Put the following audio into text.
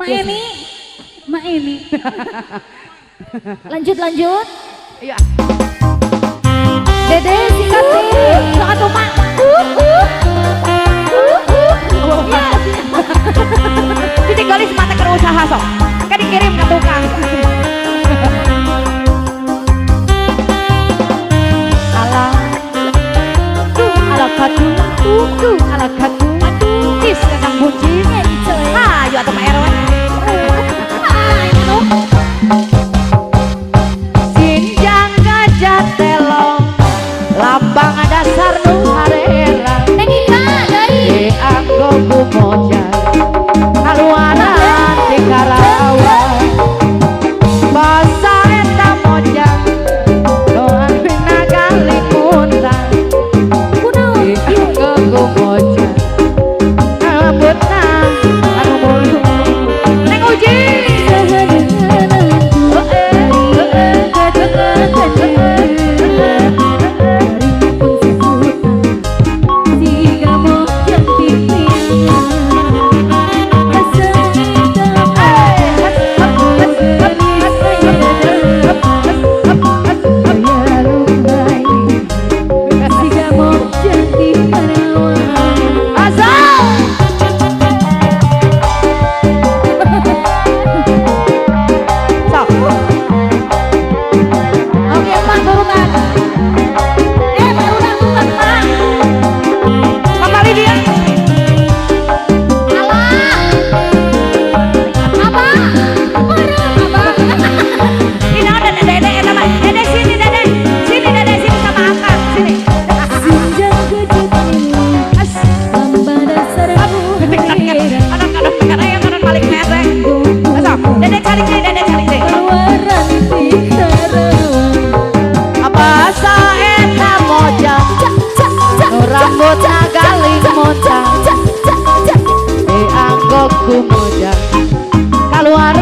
Eni. Mak Eni. Lanjut. Iya. Dede sikat sok atuh Mak. Cici galis mata ke usaha sok. Kan dikirim ke tukang. Ala kadu, ala kadu. Cis kadang buncis. Ayo atuh Pak RW. Sinjang gajah telong, lambang dasar nu harera. Nengika deui. Anggo kumoja, kaluaran di Karawang. Basa eta moja, doan pinagali muntang. Anggo kumoja, rambutna anu mulu. Neng Uji. Rambut nagaling moncang, dianggok kumoja, kaluar